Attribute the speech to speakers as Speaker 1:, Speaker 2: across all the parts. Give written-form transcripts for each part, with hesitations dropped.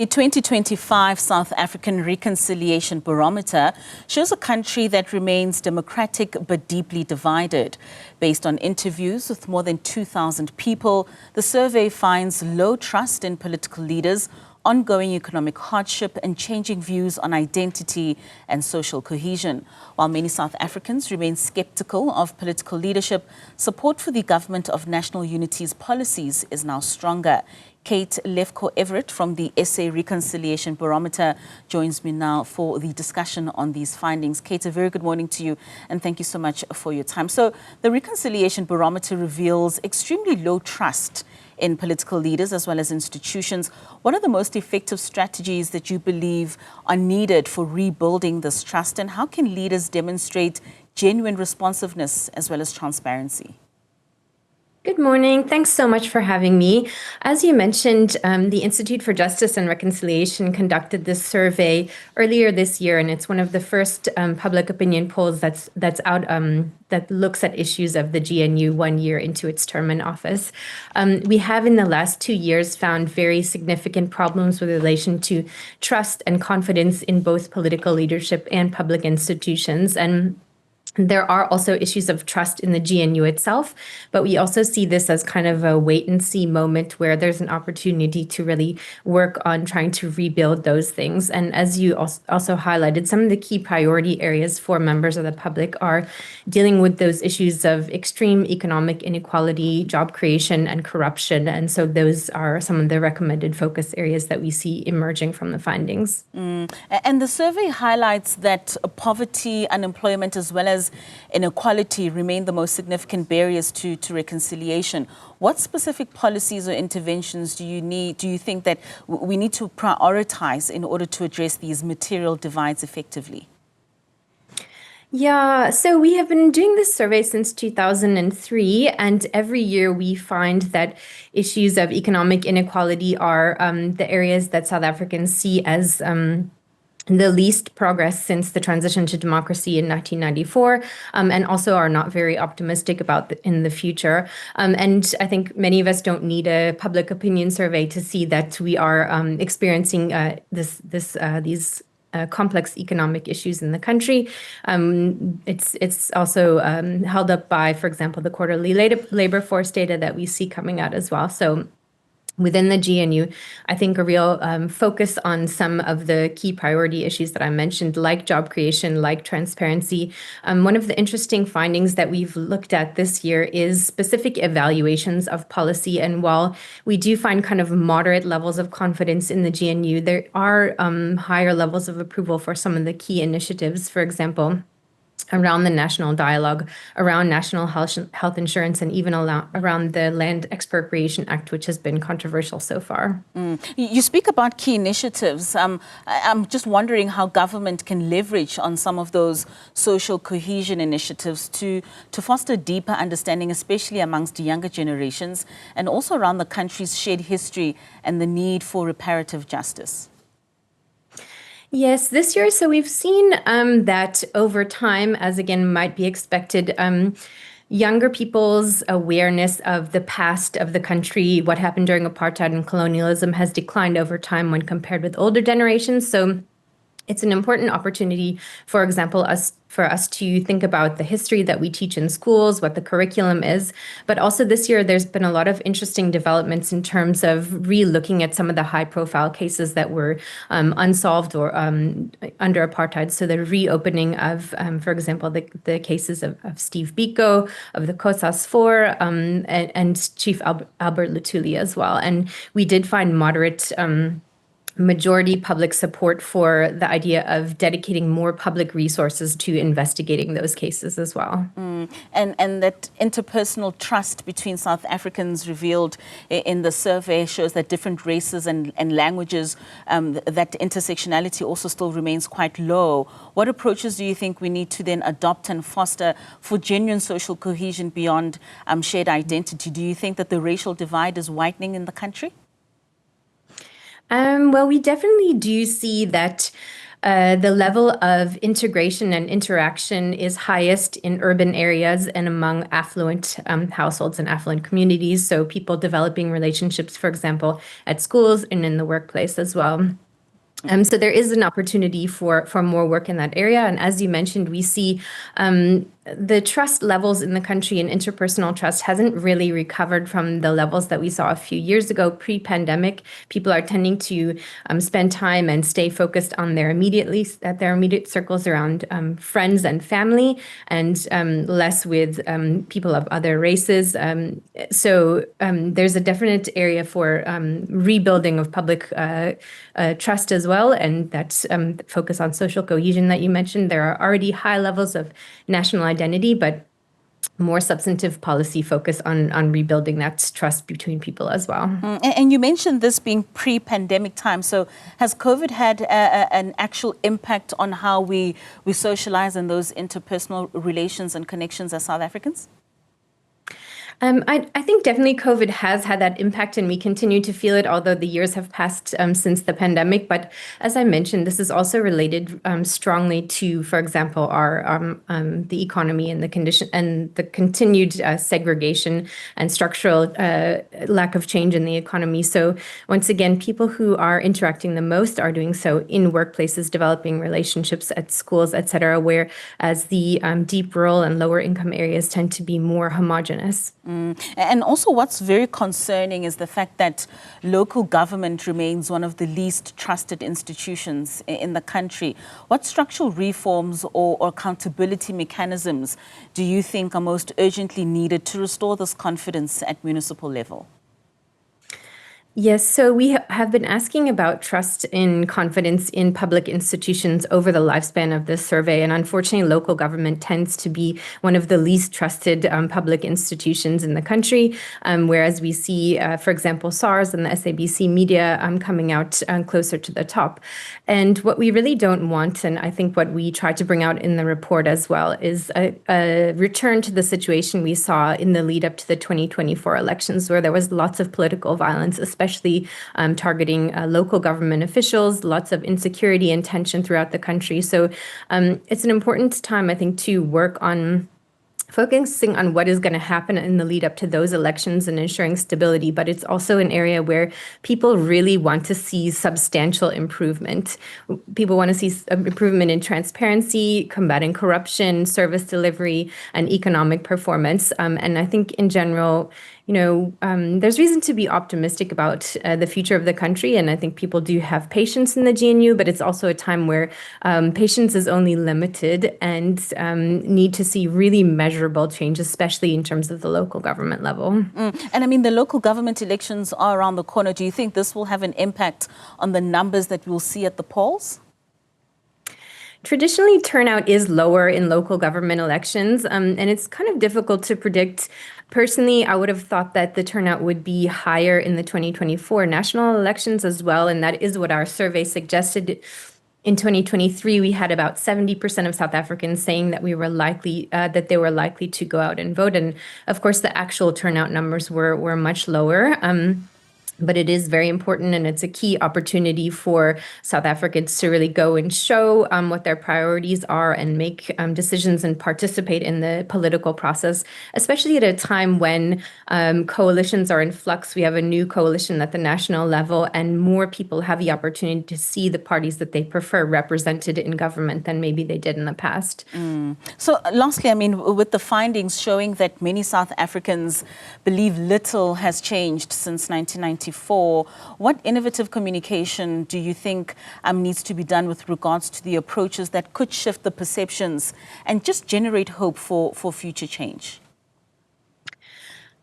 Speaker 1: The 2025 South African Reconciliation Barometer shows a country that remains democratic but deeply divided. Based on interviews with more than 2,000 people, the survey finds low trust in political leaders, ongoing economic hardship and changing views on identity and social cohesion. While many South Africans remain skeptical of political leadership, support for the Government of National Unity's policies is now stronger. Lefko Everett from the SA Reconciliation Barometer joins me now for the discussion on these findings. Kate, a very good morning to you and thank you so much for your time. So the Reconciliation Barometer reveals extremely low trust in political leaders as well as institutions. What are the most effective strategies that you believe are needed for rebuilding this trust, and how can leaders demonstrate genuine responsiveness as well as transparency?
Speaker 2: Good morning. Thanks so much for having me. As you mentioned, the Institute for Justice and Reconciliation conducted this survey earlier this year, and it's one of the first public opinion polls that's out that looks at issues of the GNU 1 year into its term in office. We have in the last 2 years found very significant problems with relation to trust and confidence in both political leadership and public institutions. And there are also issues of trust in the GNU itself, but we also see this as kind of a wait-and-see moment where there's an opportunity to really work on trying to rebuild those things. And as you also highlighted, some of the key priority areas for members of the public are dealing with those issues of extreme economic inequality, job creation, and corruption. And so those are some of the recommended focus areas that we see emerging from the findings.
Speaker 1: And the survey highlights that poverty, unemployment, as well as inequality remain the most significant barriers to reconciliation. What specific policies or interventions do you think that we need to prioritize in order to address these material divides effectively?
Speaker 2: Yeah, so we have been doing this survey since 2003, and every year we find that issues of economic inequality are the areas that South Africans see as the least progress since the transition to democracy in 1994, and also are not very optimistic about in the future. And I think many of us don't need a public opinion survey to see that we are experiencing these complex economic issues in the country. It's also held up by, for example, the quarterly labor force data that we see coming out as well. So within the GNU, I think a real focus on some of the key priority issues that I mentioned, like job creation, like transparency. One of the interesting findings that we've looked at this year is specific evaluations of policy. And while we do find kind of moderate levels of confidence in the GNU, there are higher levels of approval for some of the key initiatives, for example, around the national dialogue, around national health insurance, and even around the Land Expropriation Act, which has been controversial so far.
Speaker 1: You speak about key initiatives. I'm just wondering how government can leverage on some of those social cohesion initiatives to foster deeper understanding, especially amongst younger generations, and also around the country's shared history and the need for reparative justice.
Speaker 2: Yes, this year, so we've seen that over time, as again might be expected, younger people's awareness of the past of the country, what happened during apartheid and colonialism, has declined over time when compared with older generations. So it's an important opportunity, for example, for us to think about the history that we teach in schools, what the curriculum is. But also this year, there's been a lot of interesting developments in terms of re-looking at some of the high-profile cases that were unsolved or under apartheid. So the reopening of, for example, the cases of Steve Biko, of the Kossas 4, and Chief Albert Luthuli as well. And we did find moderate majority public support for the idea of dedicating more public resources to investigating those cases as well.
Speaker 1: And that interpersonal trust between South Africans revealed in the survey shows that different races and languages, that intersectionality also still remains quite low. What approaches do you think we need to then adopt and foster for genuine social cohesion beyond shared identity? Do you think that the racial divide is widening in the country?
Speaker 2: Well, we definitely do see that The level of integration and interaction is highest in urban areas and among affluent households and affluent communities. So people developing relationships, for example, at schools and in the workplace as well. So there is an opportunity for more work in that area. And as you mentioned, we see the trust levels in the country and interpersonal trust hasn't really recovered from the levels that we saw a few years ago pre-pandemic. People are tending to spend time and stay focused on their immediate circles around friends and family, and less with people of other races. So there's a definite area for rebuilding of public trust as well, and that's focus on social cohesion that you mentioned. There are already high levels of national identity, but more substantive policy focus on rebuilding that trust between people as well.
Speaker 1: And you mentioned this being pre-pandemic time. So has COVID had an actual impact on how we socialize and those interpersonal relations and connections as South Africans?
Speaker 2: I think definitely COVID has had that impact, and we continue to feel it, although the years have passed since the pandemic. But as I mentioned, this is also related strongly to, for example, our the economy and the condition and the continued segregation and structural lack of change in the economy. So once again, people who are interacting the most are doing so in workplaces, developing relationships at schools, et cetera, whereas the deep rural and lower income areas tend to be more homogenous.
Speaker 1: And also what's very concerning is the fact that local government remains one of the least trusted institutions in the country. What structural reforms or accountability mechanisms do you think are most urgently needed to restore this confidence at municipal level?
Speaker 2: Yes, so we have been asking about trust and confidence in public institutions over the lifespan of this survey. And unfortunately, local government tends to be one of the least trusted public institutions in the country, whereas we see, for example, SARS and the SABC media coming out closer to the top. And what we really don't want, and I think what we try to bring out in the report as well, is a return to the situation we saw in the lead up to the 2024 elections, where there was lots of political violence, especially targeting local government officials, lots of insecurity and tension throughout the country. So it's an important time, I think, to work on focusing on what is going to happen in the lead up to those elections and ensuring stability. But it's also an area where people really want to see substantial improvement. People want to see improvement in transparency, combating corruption, service delivery, and economic performance. And I think in general, there's reason to be optimistic about the future of the country. And I think people do have patience in the GNU, but it's also a time where patience is only limited and need to see really measurable change, especially in terms of the local government level.
Speaker 1: And I mean, the local government elections are around the corner. Do you think this will have an impact on the numbers that we'll see at the polls?
Speaker 2: Traditionally, turnout is lower in local government elections, and it's kind of difficult to predict. Personally, I would have thought that the turnout would be higher in the 2024 national elections as well, and that is what our survey suggested. In 2023, we had about 70% of South Africans saying that they were likely to go out and vote, and of course, the actual turnout numbers were much lower. But it is very important, and it's a key opportunity for South Africans to really go and show what their priorities are and make decisions and participate in the political process, especially at a time when coalitions are in flux. We have a new coalition at the national level, and more people have the opportunity to see the parties that they prefer represented in government than maybe they did in the past.
Speaker 1: So lastly, I mean, with the findings showing that many South Africans believe little has changed since 1994, what innovative communication do you think needs to be done with regards to the approaches that could shift the perceptions and just generate hope for future change?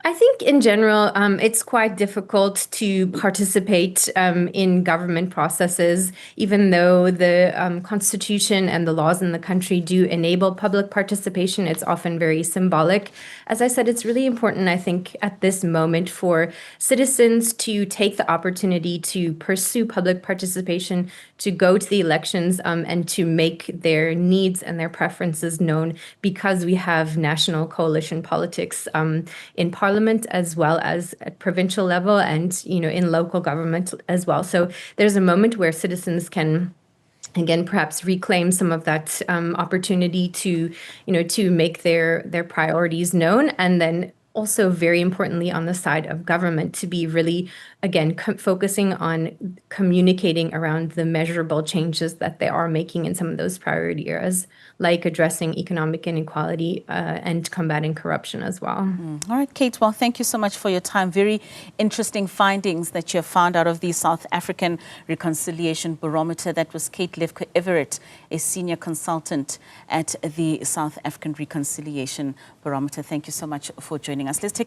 Speaker 2: I think in general, it's quite difficult to participate in government processes, even though the Constitution and the laws in the country do enable public participation. It's often very symbolic. As I said, it's really important, I think, at this moment for citizens to take the opportunity to pursue public participation, to go to the elections and to make their needs and their preferences known, because we have national coalition politics in Parliament as well as at provincial level and in local government as well. So there's a moment where citizens can again, perhaps reclaim some of that opportunity to, to make their priorities known, and then also very importantly on the side of government to be really, again, focusing on communicating around the measurable changes that they are making in some of those priority areas, like addressing economic inequality and combating corruption as well.
Speaker 1: All right, Kate, well, thank you so much for your time. Very interesting findings that you have found out of the South African Reconciliation Barometer. That was Kate Lefko Everett, a senior consultant at the South African Reconciliation Barometer. Thank you so much for joining us. Let's take